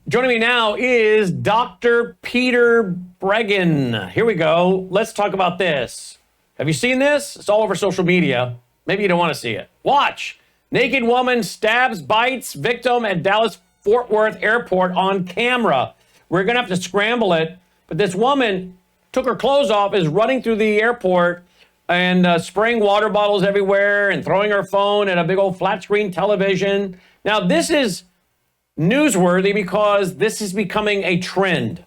Joining me now is Dr. Peter Breggin. Here we go. Let's talk about this. Have you seen this? It's all over social media. Maybe you don't want to see it. Watch. Naked woman stabs, bites victim at Dallas-Fort Worth airport on camera. We're going to have to scramble it. But this woman took her clothes off, is running through the airport and spraying water bottles everywhere and throwing her phone at a big old flat screen television. Now, this is newsworthy because this is becoming a trend.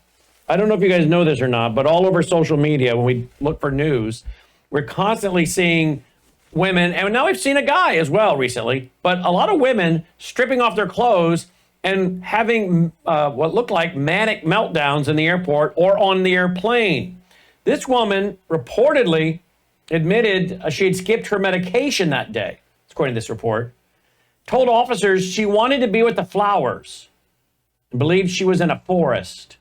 I don't know if you guys know this or not, but all over social media, when we look for news, we're constantly seeing women, and now we've seen a guy as well recently, but a lot of women stripping off their clothes and having what looked like manic meltdowns in the airport or on the airplane. This woman reportedly admitted she had skipped her medication that day, according to this report. Told officers she wanted to be with the flowers and believed she was in a forest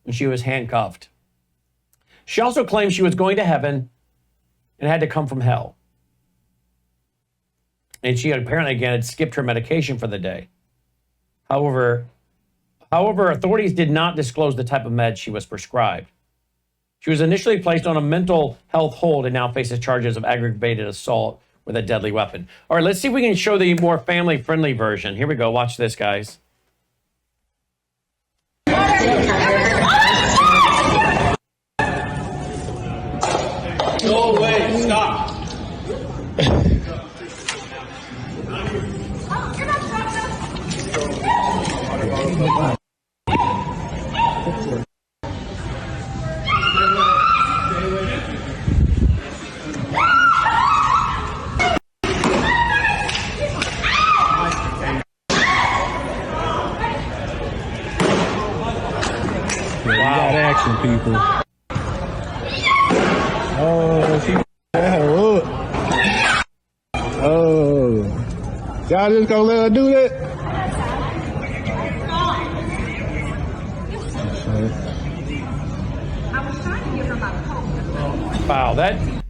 when she was handcuffed. She also claimed she was going to heaven and had to come from hell. And she apparently, again, had skipped her medication for the day. However, authorities did not disclose the type of meds she was prescribed. She was initially placed on a mental health hold and now faces charges of aggravated assault with a deadly weapon. All right, let's see if we can show the more family-friendly version. Here we go. Watch this, guys. No way. Stop. People. Oh, she that her up. Oh, y'all just gonna let her do that? Wow,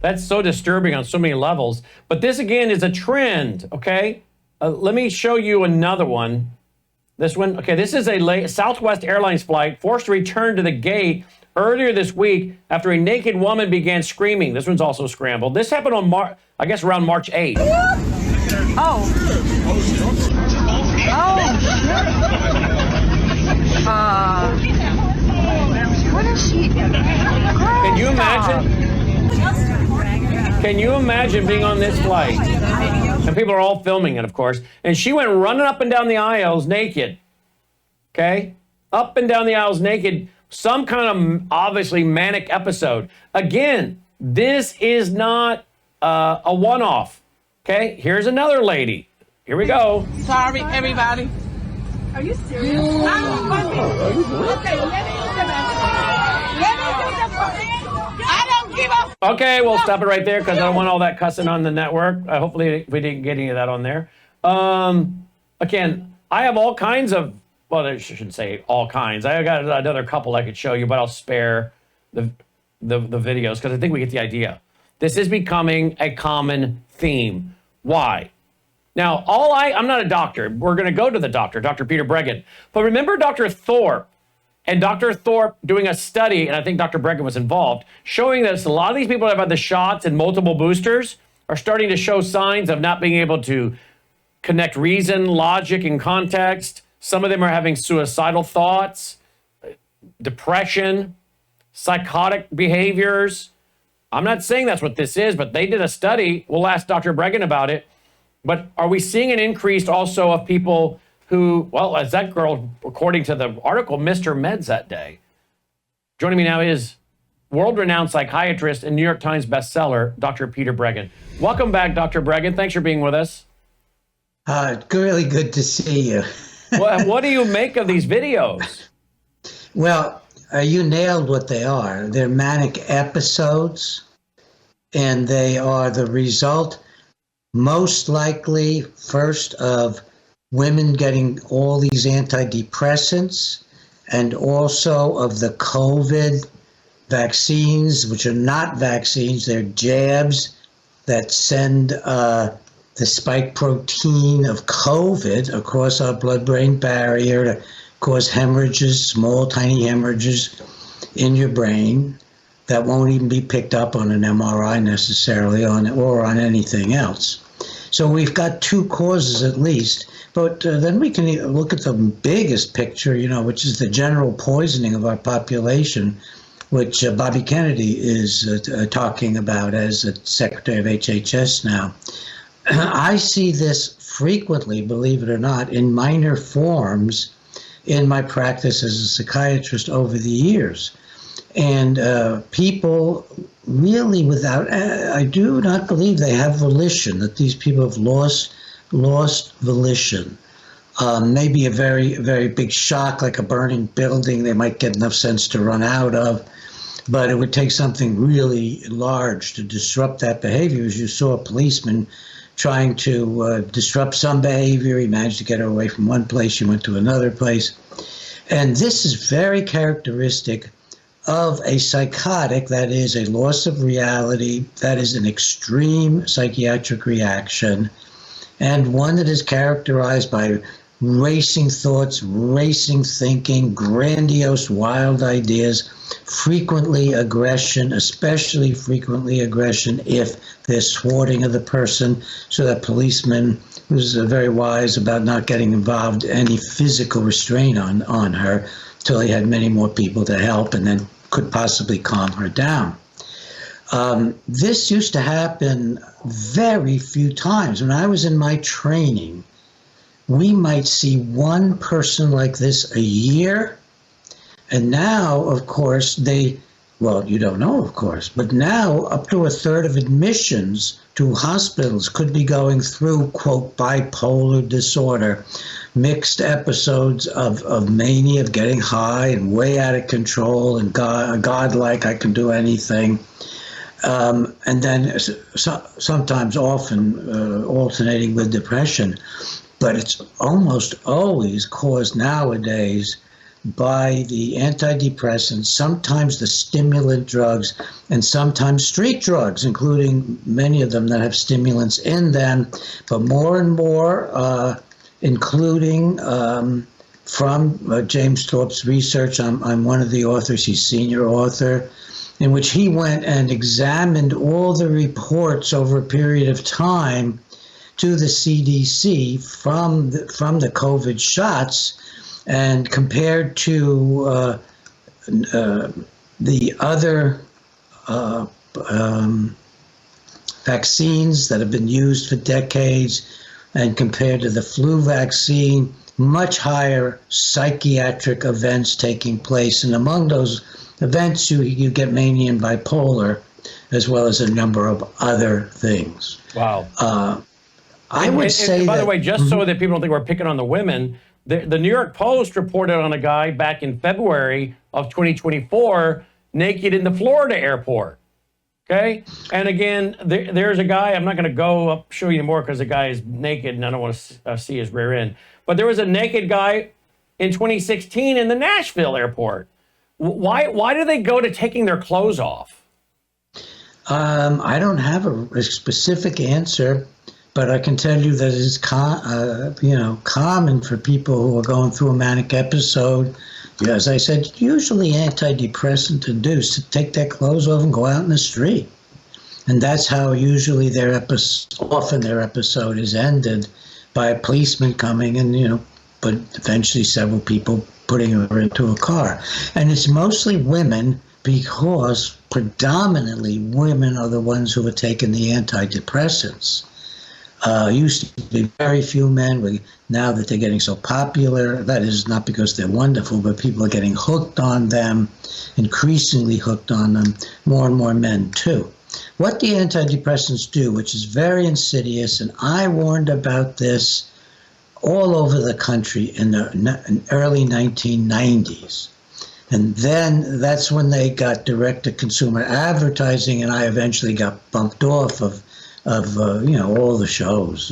that's so disturbing on so many levels. But this again is a trend. Okay, let me show you another one. This one, okay, this is a Southwest Airlines flight forced to return to the gate earlier this week after a naked woman began screaming. This one's also scrambled. This happened on around March 8th. Oh. What is she? Can you imagine? Can you imagine being on this flight? And people are all filming it, of course. And she went running up and down the aisles naked. Okay? Up and down the aisles naked. Some kind of obviously manic episode. Again, this is not a one-off. Okay? Here's another lady. Here we go. Sorry, everybody. Are you serious? Okay, I don't give a. Okay, we'll stop it right there because I don't want all that cussing on the network. Hopefully we didn't get any of that on there. Again, I have all kinds of, well, I shouldn't say all kinds. I got another couple I could show you, but I'll spare the videos because I think we get the idea. This is becoming a common theme. Why? Now, I'm not a doctor. We're going to go to the doctor, Dr. Peter Breggin. But remember Dr. Thorpe and Dr. Thorpe doing a study, and I think Dr. Breggin was involved, showing that a lot of these people that have had the shots and multiple boosters are starting to show signs of not being able to connect reason, logic, and context. Some of them are having suicidal thoughts, depression, psychotic behaviors. I'm not saying that's what this is, but they did a study. We'll ask Dr. Breggin about it. But are we seeing an increase also of people who, well, as that girl, according to the article, missed her meds that day? Joining me now is world-renowned psychiatrist and New York Times bestseller, Dr. Peter Breggin. Welcome back, Dr. Breggin. Thanks for being with us. Really good to see you. What do you make of these videos? Well, you nailed what they are. They're manic episodes, and they are the result, most likely, first of women getting all these antidepressants, and also of the COVID vaccines, which are not vaccines, they're jabs that send the spike protein of COVID across our blood-brain barrier to cause hemorrhages, small, tiny hemorrhages in your brain that won't even be picked up on an MRI necessarily or on anything else. So we've got two causes at least, but then we can look at the biggest picture, which is the general poisoning of our population, which Bobby Kennedy is talking about as a Secretary of HHS now. I see this frequently, believe it or not, in minor forms in my practice as a psychiatrist over the years. And people really I do not believe they have volition, that these people have lost volition. Maybe a very, very big shock, like a burning building, they might get enough sense to run out of. But it would take something really large to disrupt that behavior. As you saw a policeman trying to disrupt some behavior, he managed to get her away from one place, she went to another place. And this is very characteristic of a psychotic, that is a loss of reality, that is an extreme psychiatric reaction, and one that is characterized by racing thoughts, racing thinking, grandiose, wild ideas, frequently aggression, especially frequently aggression if there's thwarting of the person. So that policeman was very wise about not getting involved any physical restraint on her till he had many more people to help and then could possibly calm her down. This used to happen very few times. When I was in my training, we might see one person like this a year. And now, of course, you don't know, of course, but now up to a third of admissions to hospitals could be going through, quote, bipolar disorder, mixed episodes of mania, of getting high and way out of control and godlike, I can do anything. And then sometimes often alternating with depression. But it's almost always caused nowadays by the antidepressants, sometimes the stimulant drugs, and sometimes street drugs, including many of them that have stimulants in them, but more and more, including from James Thorpe's research. I'm one of the authors, he's senior author, in which he went and examined all the reports over a period of time to the CDC from the COVID shots, and compared to the other vaccines that have been used for decades, and compared to the flu vaccine, much higher psychiatric events taking place. And among those events, you get mania and bipolar, as well as a number of other things. Wow. I would say by the way, just so that people don't think we're picking on the women, the New York Post reported on a guy back in February of 2024 naked in the Florida airport. Okay? And again, there's a guy, I'm not going to go up show you more because the guy is naked and I don't want to see his rear end. But there was a naked guy in 2016 in the Nashville airport. Why do they go to taking their clothes off? I don't have a specific answer. But I can tell you that it's common for people who are going through a manic episode, as I said, usually antidepressant induced, to take their clothes off and go out in the street. And that's how usually often their episode is ended, by a policeman coming and, but eventually several people putting her into a car. And it's mostly women, because predominantly women are the ones who are taking the antidepressants. Used to be very few men. Now that they're getting so popular, that is not because they're wonderful, but people are getting hooked on them, increasingly hooked on them, more and more men too. What the antidepressants do, which is very insidious, and I warned about this all over the country in the early 1990s. And then that's when they got direct-to-consumer advertising, and I eventually got bumped off of all the shows.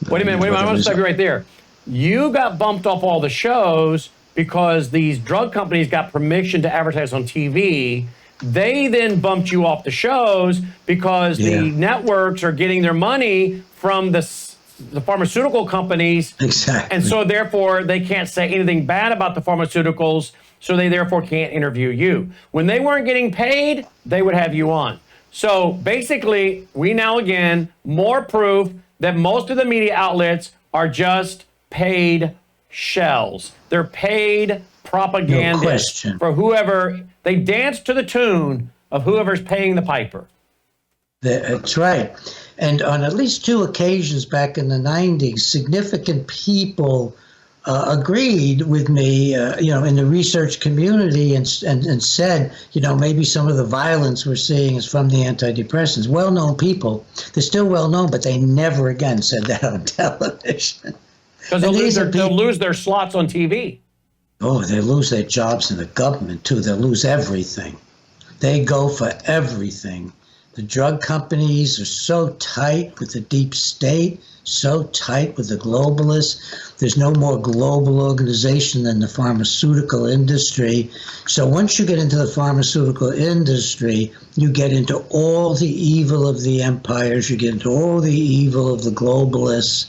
Wait a minute. I want to stop you right there. You got bumped off all the shows because these drug companies got permission to advertise on TV. They then bumped you off the shows because the networks are getting their money from the the pharmaceutical companies. Exactly. And so therefore they can't say anything bad about the pharmaceuticals, so they therefore can't interview you. When they weren't getting paid, they would have you on. So basically, we now again, more proof that most of the media outlets are just paid shells. They're paid propagandists for whoever, they dance to the tune of whoever's paying the piper. That's right. And on at least 2 occasions back in the 90s, significant people agreed with me, in the research community and said, maybe some of the violence we're seeing is from the antidepressants. Well-known people, they're still well-known, but they never again said that on television. Because they'll lose their slots on TV. Oh, they lose their jobs in the government, too. They'll lose everything. They go for everything. The drug companies are so tight with the deep state, so tight with the globalists. There's no more global organization than the pharmaceutical industry. So once you get into the pharmaceutical industry, you get into all the evil of the empires, you get into all the evil of the globalists.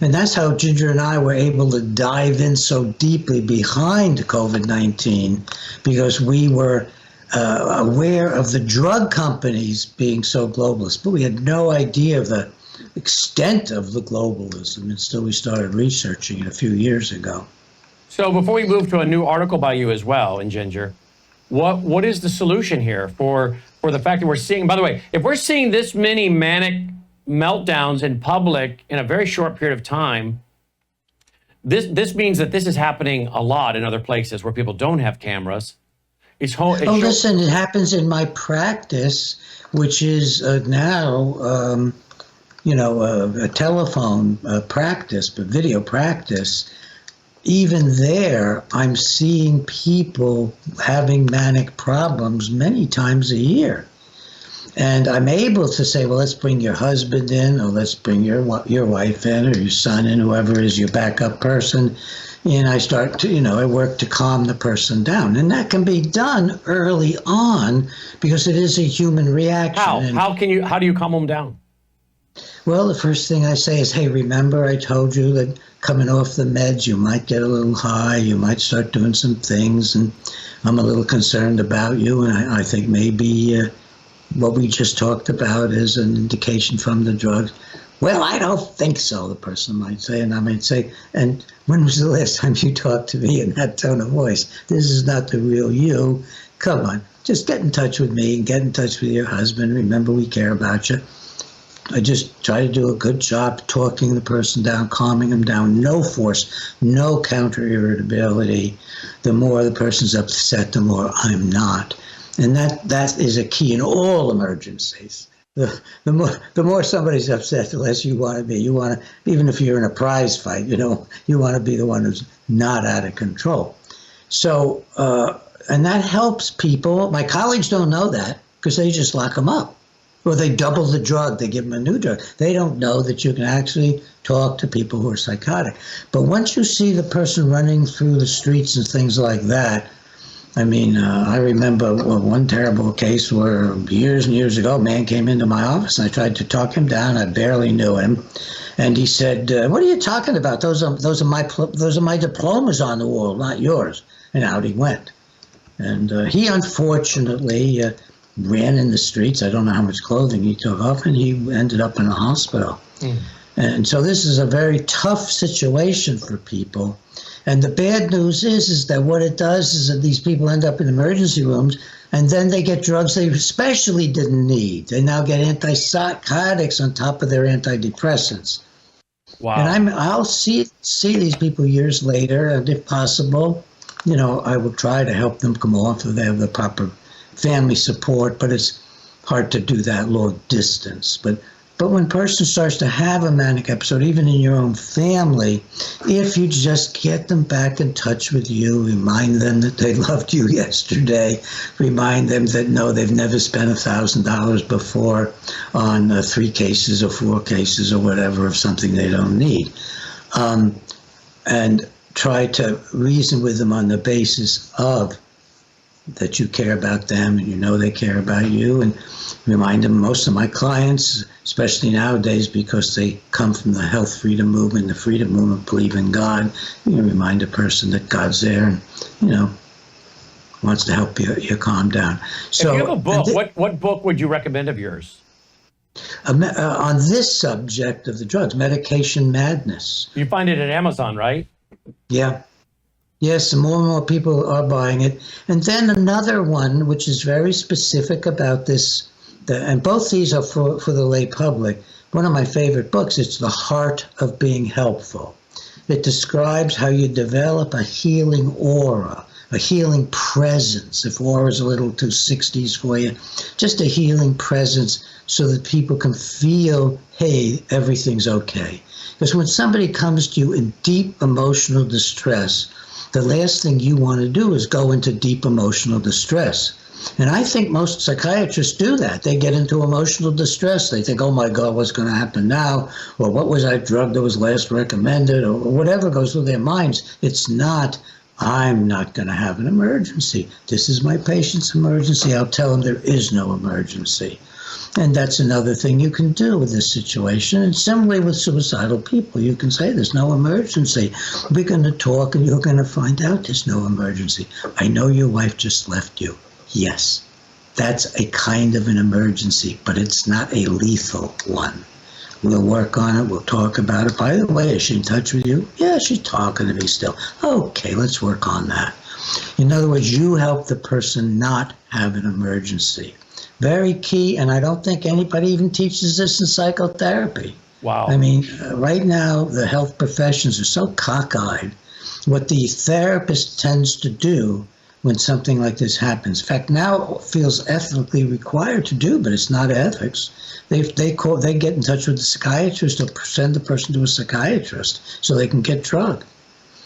And that's how Ginger and I were able to dive in so deeply behind COVID-19, because we were aware of the drug companies being so globalist, but we had no idea of the extent of the globalism until we started researching it a few years ago. So before we move to a new article by you as well, in Ginger, what is the solution here for the fact that we're seeing, by the way, if we're seeing this many manic meltdowns in public in a very short period of time, this means that this is happening a lot in other places where people don't have cameras. Listen, it happens in my practice, which is now, a telephone practice, but video practice. Even there, I'm seeing people having manic problems many times a year. And I'm able to say, well, let's bring your husband in, or let's bring your wife in, or your son in, whoever is your backup person. And I start to, I work to calm the person down. And that can be done early on because it is a human reaction. How do you calm them down? Well, the first thing I say is, hey, remember I told you that coming off the meds, you might get a little high, you might start doing some things, and I'm a little concerned about you, and I think maybe what we just talked about is an indication from the drugs. Well, I don't think so, the person might say, and I might say, and when was the last time you talked to me in that tone of voice? This is not the real you. Come on, just get in touch with me and get in touch with your husband. Remember, we care about you. I just try to do a good job talking the person down, calming them down. No force, no counter-irritability. The more the person's upset, the more I'm not. And that is a key in all emergencies. The more somebody's upset, the less you want to be. You want to, even if you're in a prize fight, you want to be the one who's not out of control. So, and that helps people. My colleagues don't know that because they just lock them up. Or they double the drug, they give them a new drug. They don't know that you can actually talk to people who are psychotic. But once you see the person running through the streets and things like that, I mean, I remember one terrible case where years and years ago, a man came into my office and I tried to talk him down. I barely knew him. And he said, what are you talking about? Those are my diplomas on the wall, not yours. And out he went. And he unfortunately ran in the streets. I don't know how much clothing he took off, and he ended up in a hospital. And so this is a very tough situation for people. And the bad news is that what it does is that these people end up in emergency rooms, and then they get drugs they especially didn't need. They now get antipsychotics on top of their antidepressants. Wow. And I'll see these people years later, and if possible, I will try to help them come off if they have the proper family support, but it's hard to do that long distance. But when a person starts to have a manic episode, even in your own family, if you just get them back in touch with you, remind them that they loved you yesterday, remind them that no, they've never spent $1,000 before on 3 cases or 4 cases or whatever of something they don't need, and try to reason with them on the basis of that you care about them and you know they care about you, and remind them. Most of my clients, especially nowadays, because they come from the health freedom movement, the freedom movement, believe in God, you remind a person that God's there and, wants to help you calm down. So, if you have a book, what book would you recommend of yours? On this subject of the drugs, Medication Madness. You find it at Amazon, right? Yeah. Yes, and more people are buying it. And then another one, which is very specific about this, and both these are for the lay public. One of my favorite books, it's The Heart of Being Helpful. It describes how you develop a healing aura, a healing presence. If aura is a little too 60s for you, just a healing presence so that people can feel, hey, everything's okay. Because when somebody comes to you in deep emotional distress, the last thing you want to do is go into deep emotional distress. And I think most psychiatrists do that. They get into emotional distress. They think, oh my God, what's going to happen now? Or what was that drug that was last recommended? Or whatever goes through their minds. It's not, I'm not going to have an emergency. This is my patient's emergency. I'll tell them there is no emergency. And that's another thing you can do with this situation. And similarly with suicidal people, you can say there's no emergency. We're going to talk and you're going to find out there's no emergency. I know your wife just left you. Yes, that's a kind of an emergency, but it's not a lethal one. We'll work on it. We'll talk about it. By the way, is she in touch with you? Yeah, she's talking to me still. Okay, let's work on that. In other words, you help the person not have an emergency. Very key, and I don't think anybody even teaches this in psychotherapy. Wow. I mean, right now, the health professions are so cockeyed. What the therapist tends to do when something like this happens, in fact, now feels ethically required to do, but it's not ethics. They get in touch with the psychiatrist or send the person to a psychiatrist so they can get drugged.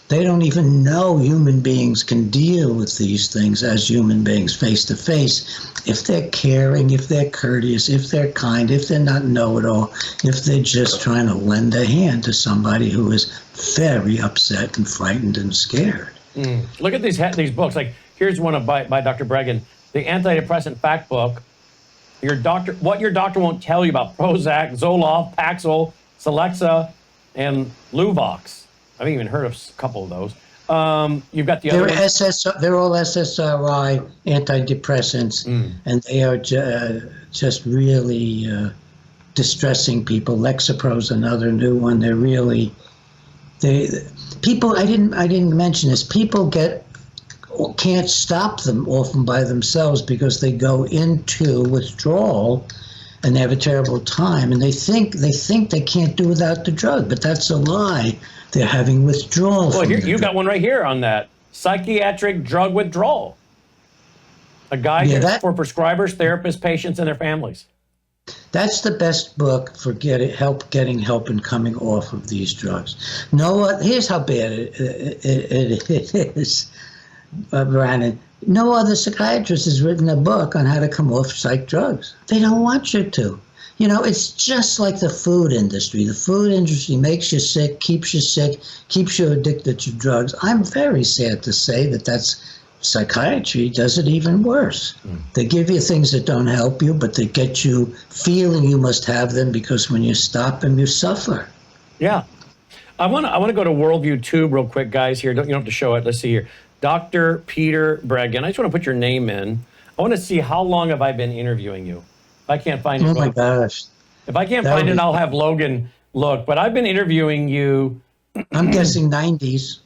They don't even know human beings can deal with these things as human beings face to face. If they're caring, if they're courteous, if they're kind, if they're not know-it-all, if they're just trying to lend a hand to somebody who is very upset and frightened and scared. Look at these books. Like, here's one by Dr. Bregan, the antidepressant fact book. What your doctor won't tell you about Prozac, Zoloft, Paxil, Celexa, and Luvox. I haven't even heard of a couple of those. You've got the other ones. They're all SSRI antidepressants, and they are just really distressing people. Lexapro's another new one. They're really people. I didn't mention this. People can't stop them often by themselves because they go into withdrawal and they have a terrible time, and they think they can't do without the drug, but that's a lie. They're having withdrawal. Well, here you got one right here on that psychiatric drug withdrawal. A guide for prescribers, therapists, patients, and their families. That's the best book for getting help and coming off of these drugs. Here's how bad it is, Brandon. No other psychiatrist has written a book on how to come off psych drugs. They don't want you to. It's just like the food industry. The food industry makes you sick, keeps you addicted to drugs. I'm very sad to say that's psychiatry does it even worse. They give you things that don't help you, but they get you feeling you must have them because when you stop them, you suffer. Yeah. I want to go to Worldview Tube real quick, guys, here. You don't have to show it. Let's see here. Dr. Peter Bregan. I just want to put your name in. I want to see how long have I been interviewing you. If I can't find it. Oh my gosh. If I can't find it, I'll have Logan look. But I've been interviewing you. I'm guessing 90s.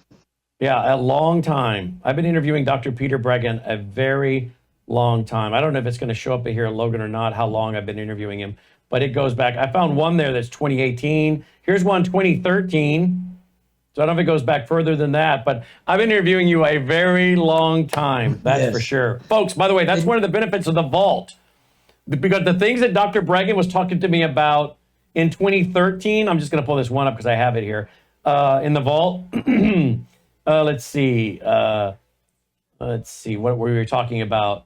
Yeah, a long time. I've been interviewing Dr. Peter Bregan a very long time. I don't know if it's going to show up here, Logan, or not, how long I've been interviewing him. But it goes back. I found one there that's 2018. Here's one 2013. So I don't know if it goes back further than that. But I've been interviewing you a very long time. That's for sure. Folks, by the way, that's one of the benefits of the vault. Because the things that Dr. Bregan was talking to me about in 2013, I'm just going to pull this one up because I have it here in the vault. Let's see. What were we talking about?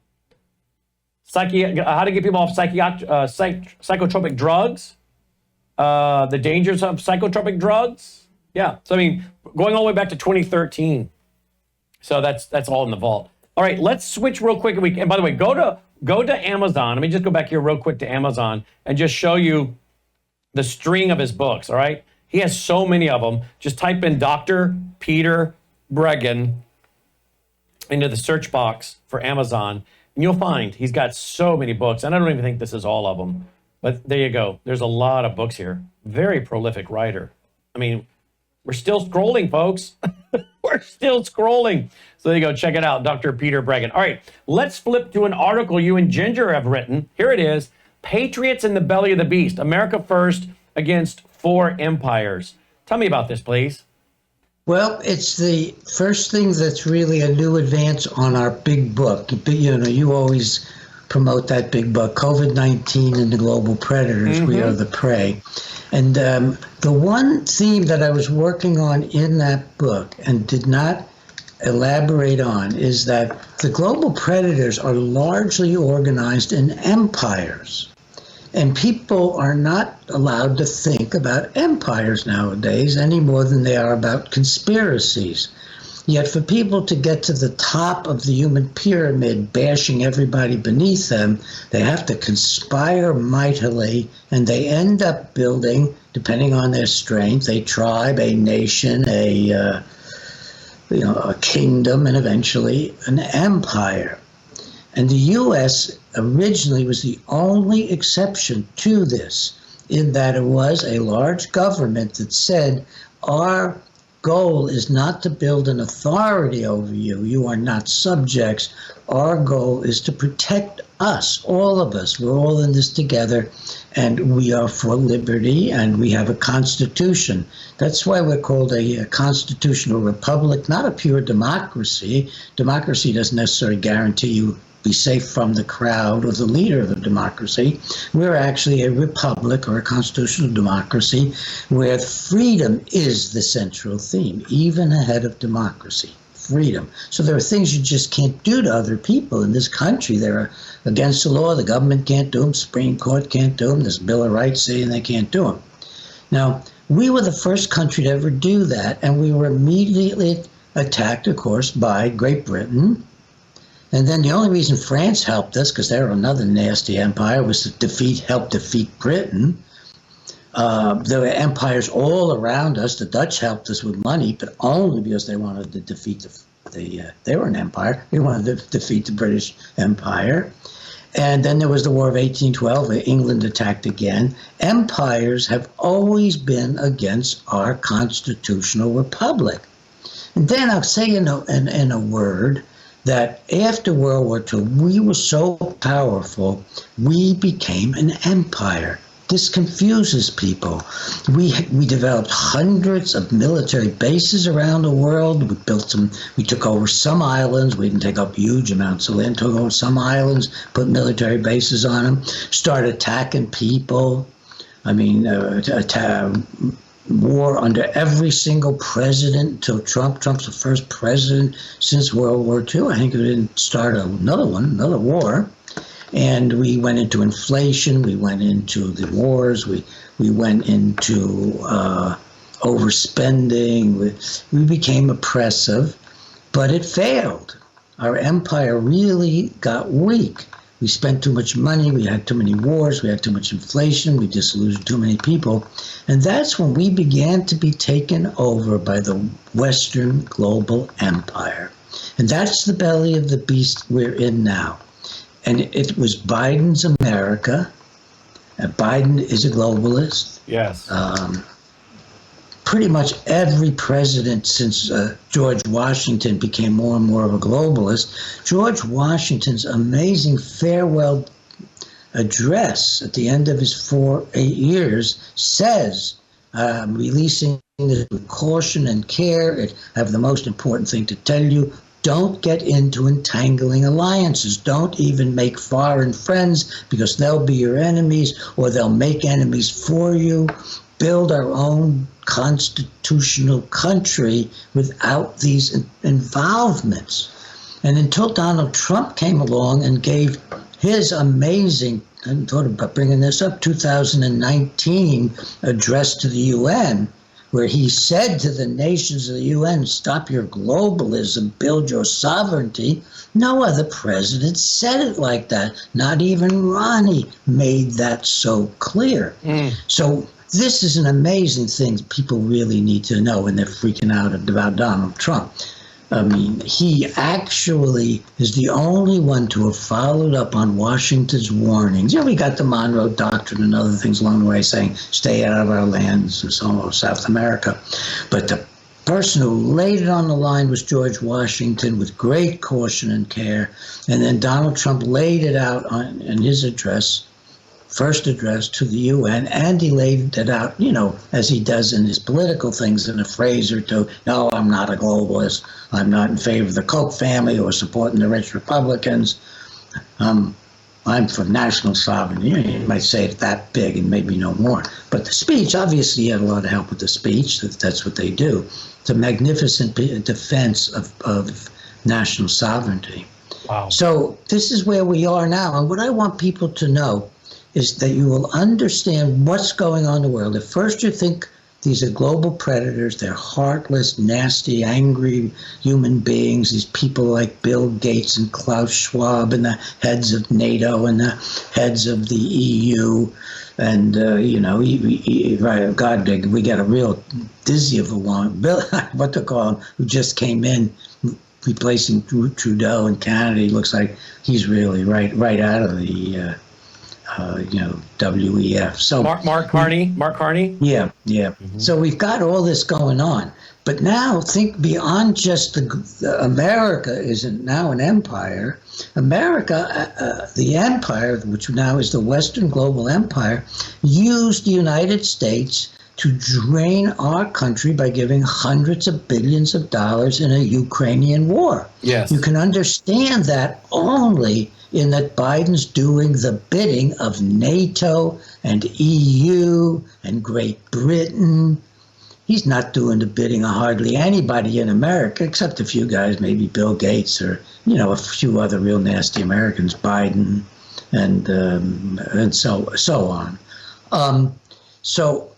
How to get people off psychotropic drugs. The dangers of psychotropic drugs. Yeah. So, I mean, going all the way back to 2013. So that's all in the vault. All right, let's switch real quick. And by the way, go to Amazon. Let me just go back here real quick to Amazon and just show you the string of his books, all right? He has so many of them. Just type in Dr. Peter Breggin into the search box for Amazon, and you'll find he's got so many books. And I don't even think this is all of them. But there you go. There's a lot of books here. Very prolific writer. I mean, we're still scrolling, folks. We're still scrolling. So there you go. Check it out, Dr. Peter Breggin. All right, let's flip to an article you and Ginger have written. Here it is. Patriots in the Belly of the Beast. America First Against Four Empires. Tell me about this, please. Well, it's the first thing that's really a new advance on our big book. You know, you always promote that big book, COVID-19 and the Global Predators. We are the prey. And the one theme that I was working on in that book and did not elaborate on is that the global predators are largely organized in empires. And people are not allowed to think about empires nowadays any more than they are about conspiracies. Yet for people to get to the top of the human pyramid, bashing everybody beneath them, they have to conspire mightily, and they end up building, depending on their strength, a tribe, a nation, a kingdom, and eventually an empire. And the U.S. originally was the only exception to this, in that it was a large government that said, our goal is not to build an authority over you. You are not subjects. Our goal is to protect us, all of us. We're all in this together, and we are for liberty, and we have a constitution. That's why we're called a constitutional republic, not a pure democracy. Democracy doesn't necessarily guarantee you be safe from the crowd or the leader of the democracy. We're actually a republic or a constitutional democracy where freedom is the central theme, even ahead of democracy. Freedom. So there are things you just can't do to other people in this country. They're against the law. The government can't do them. Supreme Court can't do them. There's a Bill of Rights saying they can't do them. Now, we were the first country to ever do that, and we were immediately attacked, of course, by Great Britain. And then the only reason France helped us, because they're another nasty empire, was to help defeat Britain. There were empires all around us. The Dutch helped us with money, but only because they wanted to defeat they were an empire. They wanted to defeat the British Empire. And then there was the War of 1812, where England attacked again. Empires have always been against our constitutional republic. And then I'll say in a word, that after World War II, we were so powerful, we became an empire. This confuses people. We developed hundreds of military bases around the world. We took over some islands. We didn't take up huge amounts of land, took over some islands, put military bases on them, started attacking people. I mean, war under every single president until Trump. Trump's the first president since World War II. I think we didn't start another war. And we went into inflation. We went into the wars. We went into overspending. We became oppressive, but it failed. Our empire really got weak. We spent too much money, we had too many wars, we had too much inflation, we disillusioned too many people. And that's when we began to be taken over by the Western global empire. And that's the belly of the beast we're in now. And it was Biden's America. Biden is a globalist. Yes. Pretty much every president since George Washington became more and more of a globalist. George Washington's amazing farewell address at the end of his 8 years says, releasing this with caution and care, I have the most important thing to tell you, don't get into entangling alliances. Don't even make foreign friends because they'll be your enemies or they'll make enemies for you. Build our own constitutional country without these involvements. And until Donald Trump came along and gave his amazing, I hadn't thought about bringing this up, 2019 address to the UN, where he said to the nations of the UN, stop your globalism, build your sovereignty. No other president said it like that. Not even Ronnie made that so clear. So this is an amazing thing people really need to know when they're freaking out about Donald Trump. I mean, he actually is the only one to have followed up on Washington's warnings. We got the Monroe Doctrine and other things along the way saying, stay out of our lands, and so on, South America. But the person who laid it on the line was George Washington with great caution and care. And then Donald Trump laid it out in his address, first address to the UN, and he laid it out, as he does in his political things in a phrase or two. No, I'm not a globalist. I'm not in favor of the Koch family or supporting the rich Republicans. I'm for national sovereignty. You might say it that big and maybe no more. But the speech, obviously, he had a lot of help with the speech. That's what they do. It's a magnificent defense of national sovereignty. Wow. So this is where we are now. And what I want people to know is that you will understand what's going on in the world. At first you think these are global predators. They're heartless, nasty, angry human beings. These people like Bill Gates and Klaus Schwab and the heads of NATO and the heads of the EU. And, God, we got a real dizzy of a one. Bill, what to call him, who just came in replacing Trudeau in Canada. He looks like he's really right out of the WEF. So Mark Carney. Yeah. Mm-hmm. So we've got all this going on, but now think beyond just America isn't now an empire. America, the empire, which now is the Western global empire, used the United States to drain our country by giving hundreds of billions of dollars in a Ukrainian war. Yes. You can understand that only in that Biden's doing the bidding of NATO and EU and Great Britain. He's not doing the bidding of hardly anybody in America, except a few guys, maybe Bill Gates or, a few other real nasty Americans, Biden and so on. So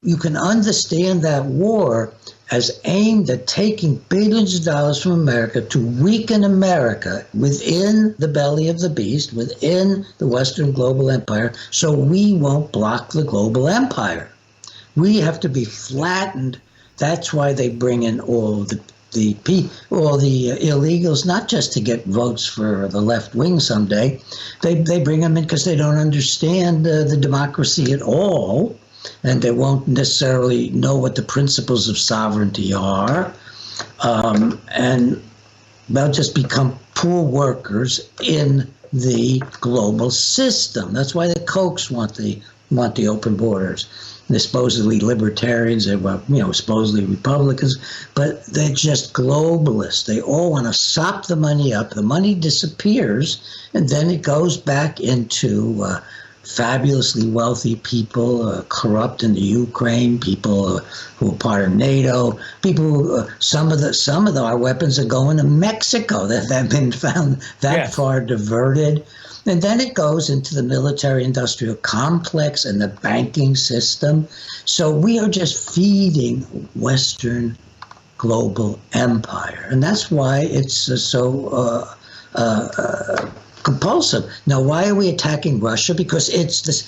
you can understand that war as aimed at taking billions of dollars from America to weaken America within the belly of the beast, within the Western global empire, so we won't block the global empire. We have to be flattened. That's why they bring in all the illegals, not just to get votes for the left wing someday. They bring them in because they don't understand the democracy at all. And they won't necessarily know what the principles of sovereignty are, and they'll just become poor workers in the global system. That's why the Kochs want the open borders. They're supposedly libertarians, they're supposedly Republicans, but they're just globalists. They all want to sop the money up. The money disappears, and then it goes back into fabulously wealthy people, corrupt in the Ukraine, people who are part of NATO, people who, some of our weapons are going to Mexico that have been found that far diverted. And then it goes into the military-industrial complex and the banking system. So we are just feeding Western global empire. And that's why it's so compulsive. Now, why are we attacking Russia? Because it's the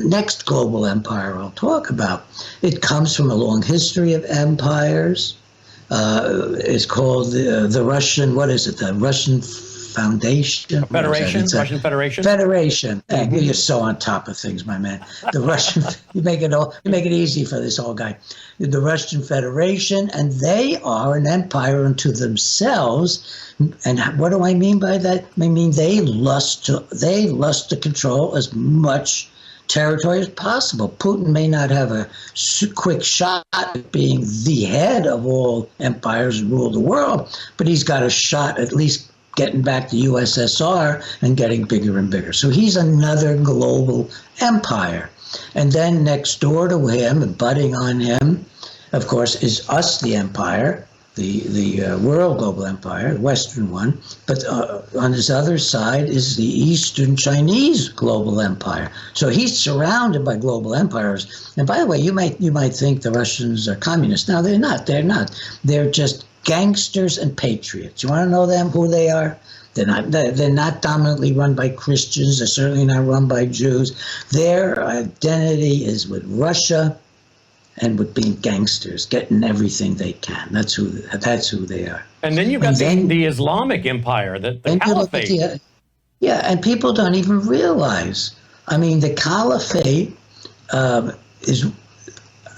next global empire I'll talk about. It comes from a long history of empires. It's called the Russian, what is it? The Russian Foundation? Federation? Russian Federation? Federation. Mm-hmm. You're so on top of things, my man. The Russian, you make it easy for this old guy. The Russian Federation, and they are an empire unto themselves. And what do I mean by that? I mean they lust to control as much territory as possible. Putin may not have a quick shot at being the head of all empires and rule the world, but he's got a shot at least getting back the USSR and getting bigger and bigger. So he's another global empire. And then next door to him, and butting on him, of course, is us, the empire, the world global empire, the Western one, but on his other side is the Eastern Chinese global empire. So he's surrounded by global empires. And by the way, you might think the Russians are communists. No, they're not. They're not. They're just gangsters and patriots. You want to know them? Who they are? They're not dominantly run by Christians. They're certainly not run by Jews. Their identity is with Russia and with being gangsters, getting everything they can. That's who they are. And then you've got the Islamic Empire, the Caliphate. And people don't even realize. I mean, the Caliphate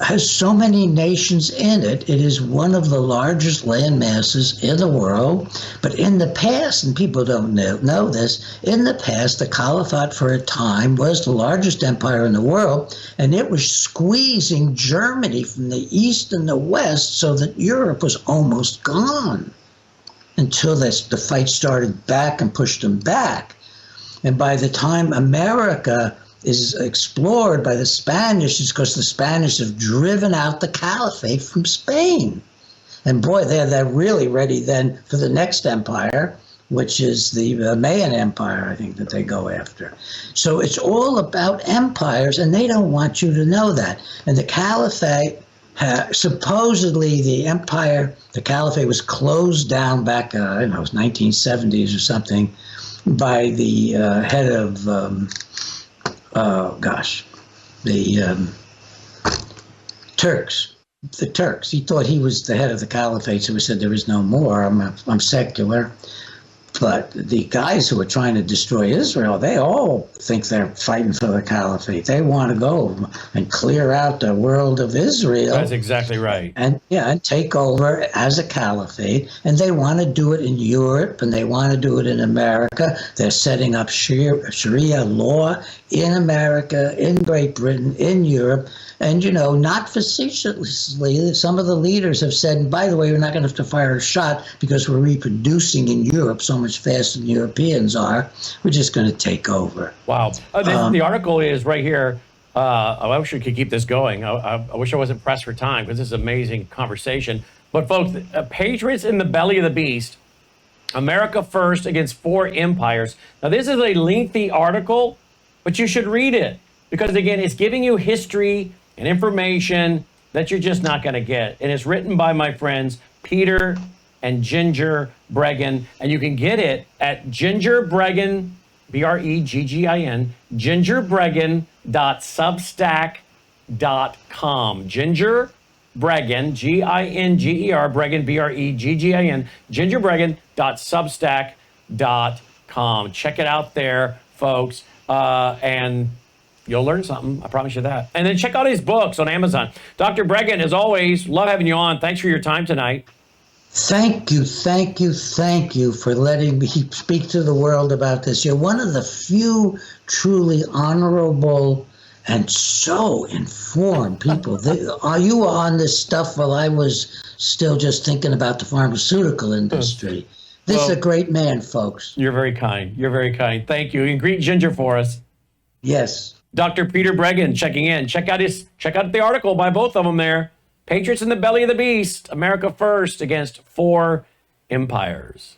has so many nations in it. It is one of the largest land masses in the world. But in the past, and people don't know this, in the past, the Caliphate for a time was the largest empire in the world, and it was squeezing Germany from the east and the west so that Europe was almost gone until the fight started back and pushed them back. And by the time America is explored by the Spanish, it's because the Spanish have driven out the Caliphate from Spain. And boy, they're really ready then for the next empire, which is the Mayan Empire, I think, that they go after. So it's all about empires, and they don't want you to know that. And the Caliphate, supposedly the Caliphate was closed down back, I don't know, it was 1970s or something, by the head of the Turks. The Turks. He thought he was the head of the Caliphate, so he said there is no more. I'm secular. But the guys who are trying to destroy Israel, they all think they're fighting for the Caliphate. They want to go and clear out the world of Israel. That's exactly right. And take over as a caliphate. And they want to do it in Europe, and they want to do it in America. They're setting up Sharia law in America, in Great Britain, in Europe. And, not facetiously, some of the leaders have said, and by the way, we're not going to have to fire a shot because we're reproducing in Europe so much faster than Europeans are. We're just going to take over. Wow. The article is right here. I wish we could keep this going. I wish I wasn't pressed for time because this is an amazing conversation. But folks, Patriots in the belly of the beast, America first against 4 empires. Now, this is a lengthy article, but you should read it because, again, it's giving you history and information that you're just not going to get. And it's written by my friends Peter and Ginger Breggin, and you can get it at Ginger Breggin, Breggin, gingerbreggin.substack.com. Ginger Breggin, Ginger, Breggin, Breggin, gingerbreggin.substack.com. Check it out there, folks, and you'll learn something. I promise you that. And then check out his books on Amazon. Dr. Breggin, as always, love having you on. Thanks for your time tonight. Thank you for letting me speak to the world about this. You're one of the few truly honorable and so informed people. You were on this stuff while I was still just thinking about the pharmaceutical industry. This is a great man, folks. You're very kind. Thank you. And greet Ginger for us. Yes. Dr. Peter Breggin checking in. Check out the article by both of them there. Patriots in the belly of the beast, America first against 4 empires.